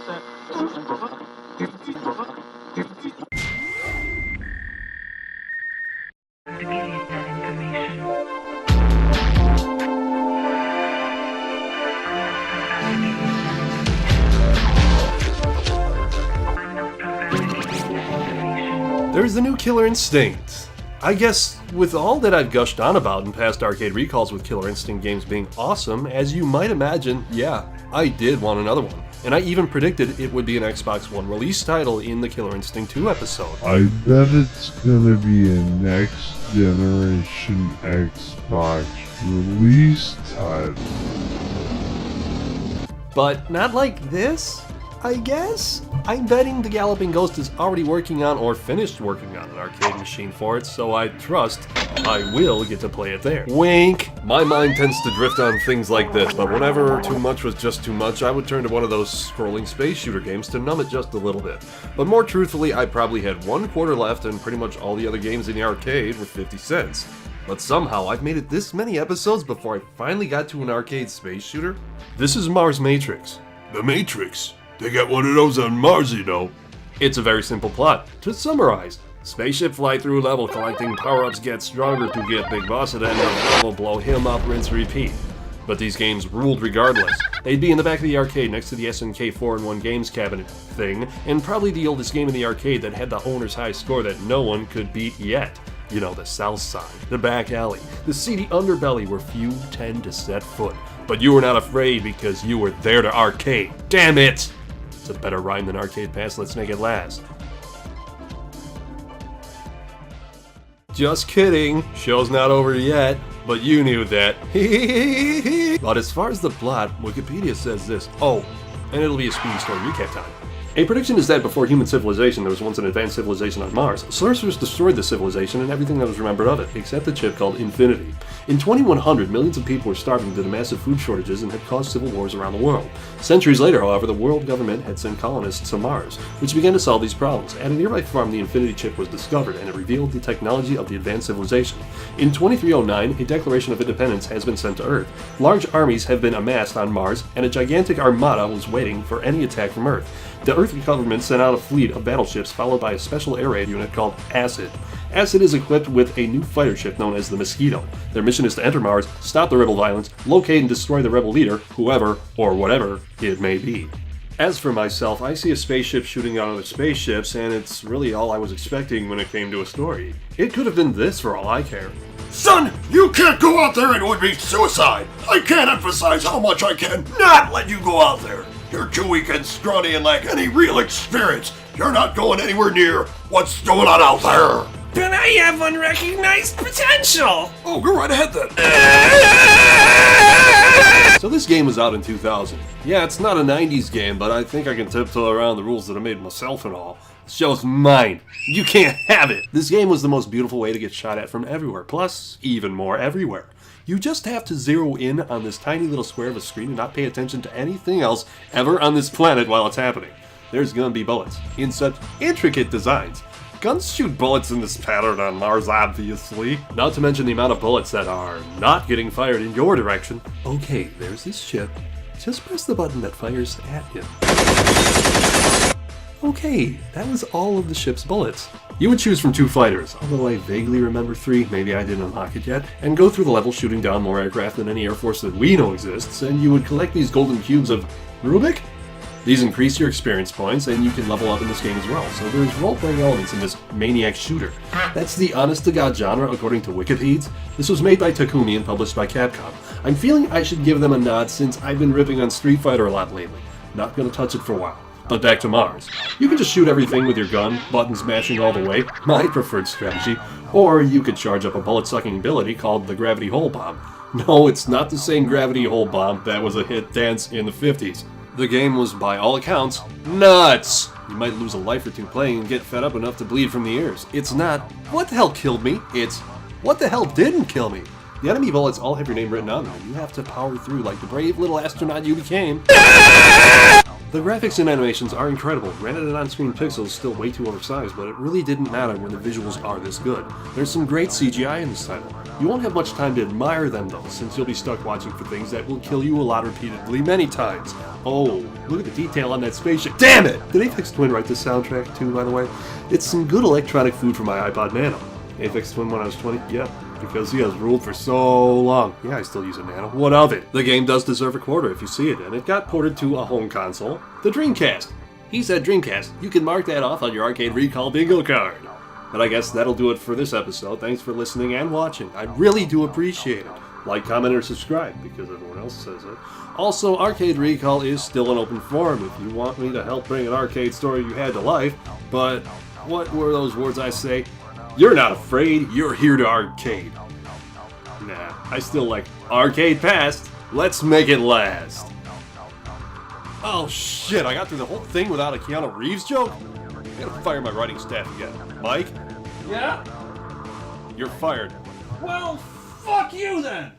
There's the new Killer Instinct. I guess with all that I've gushed on about in past arcade recalls with Killer Instinct games being awesome, as you might imagine, yeah, I did want another one. And I even predicted it would be an Xbox One release title in the Killer Instinct 2 episode. I bet it's gonna be a next generation Xbox release title. But not like this, I guess? I'm betting the Galloping Ghost is already working on or finished working on an arcade machine for it, so I trust I will get to play it there. Wink! My mind tends to drift on things like this, but whenever too much was just too much, I would turn to one of those scrolling space shooter games to numb it just a little bit. But more truthfully, I probably had 1 quarter left and pretty much all the other games in the arcade were 50 cents. But somehow I've made it this many episodes before I finally got to an arcade space shooter. This is Mars Matrix. The Matrix? They got one of those on Mars, you know. It's a very simple plot. To summarize, spaceship fly through level, collecting power-ups, get stronger to get big boss at end of level, blow him up, rinse, repeat. But these games ruled regardless. They'd be in the back of the arcade next to the SNK 4-in-1 games cabinet thing, and probably the oldest game in the arcade that had the owner's high score that no one could beat yet. You know, the south side, the back alley, the seedy underbelly where few tend to set foot. But you were not afraid because you were there to arcade. Damn it! It's a better rhyme than Arcade Pass, let's make it last. Just kidding, show's not over yet, but you knew that. But as far as the plot, Wikipedia says this. Oh, and it'll be a speedy story recap time. A prediction is that before human civilization, there was once an advanced civilization on Mars. Sorcerers destroyed the civilization and everything that was remembered of it, except the chip called Infinity. In 2100, millions of people were starving due to massive food shortages and had caused civil wars around the world. Centuries later, however, the world government had sent colonists to Mars, which began to solve these problems. At a nearby farm, the Infinity chip was discovered, and it revealed the technology of the advanced civilization. In 2309, a Declaration of Independence has been sent to Earth. Large armies have been amassed on Mars, and a gigantic armada was waiting for any attack from Earth. The Earth government sent out a fleet of battleships followed by a special air raid unit called ACID. ACID is equipped with a new fighter ship known as the Mosquito. Their mission is to enter Mars, stop the rebel violence, locate and destroy the rebel leader, whoever or whatever it may be. As for myself, I see a spaceship shooting out other spaceships, and it's really all I was expecting when it came to a story. It could have been this for all I care. Son, you can't go out there, and it would be suicide. I can't emphasize how much I can not let you go out there. You're too weak and scrawny and lack any real experience. You're not going anywhere near what's going on out there. But I have unrecognized potential! Oh, go right ahead then. So this game was out in 2000. Yeah, it's not a 90s game, but I think I can tiptoe around the rules that I made myself and all. This show's mine. You can't have it. This game was the most beautiful way to get shot at from everywhere, plus even more everywhere. You just have to zero in on this tiny little square of a screen and not pay attention to anything else ever on this planet while it's happening. There's gonna be bullets in such intricate designs. Guns shoot bullets in this pattern on Mars, obviously. Not to mention the amount of bullets that are not getting fired in your direction. Okay, there's this ship. Just press the button that fires at him. Okay, that was all of the ship's bullets. You would choose from 2 fighters, although I vaguely remember 3, maybe I didn't unlock it yet, and go through the level shooting down more aircraft than any Air Force that we know exists, and you would collect these golden cubes of Rubik? These increase your experience points, and you can level up in this game as well, so there's role-playing elements in this maniac shooter. That's the honest-to-God genre according to Wikipedia. This was made by Takumi and published by Capcom. I'm feeling I should give them a nod since I've been ripping on Street Fighter a lot lately. Not gonna touch it for a while. But back to Mars. You can just shoot everything with your gun, buttons mashing all the way, my preferred strategy, or you could charge up a bullet-sucking ability called the Gravity Hole Bomb. No, it's not the same Gravity Hole Bomb that was a hit dance in the 50s. The game was, by all accounts, nuts! You might lose a life or 2 playing and get fed up enough to bleed from the ears. It's not, what the hell killed me? It's, what the hell didn't kill me? The enemy bullets all have your name written on them. You have to power through like the brave little astronaut you became. The graphics and animations are incredible. Granted, an on-screen pixel is still way too oversized, but it really didn't matter when the visuals are this good. There's some great CGI in this title. You won't have much time to admire them though, since you'll be stuck watching for things that will kill you a lot repeatedly many times. Oh, look at the detail on that spaceship. Damn it! Did Aphex Twin write this soundtrack too, by the way? It's some good electronic food for my iPod Nano. Aphex Twin when I was 20? Yep. Because he has ruled for so long. Yeah, I still use a Nano. What of it? The game does deserve a quarter if you see it, and it got ported to a home console, the Dreamcast. He said Dreamcast. You can mark that off on your Arcade Recall bingo card. But I guess that'll do it for this episode. Thanks for listening and watching. I really do appreciate it. Like, comment, or subscribe, because everyone else says it. Also, Arcade Recall is still an open forum if you want me to help bring an arcade story you had to life. But what were those words I say? You're not afraid, you're here to arcade. Nah, I still like Arcade Past. Let's make it last. Oh shit, I got through the whole thing without a Keanu Reeves joke? I gotta fire my writing staff again. Mike? Yeah? You're fired. Well, fuck you then!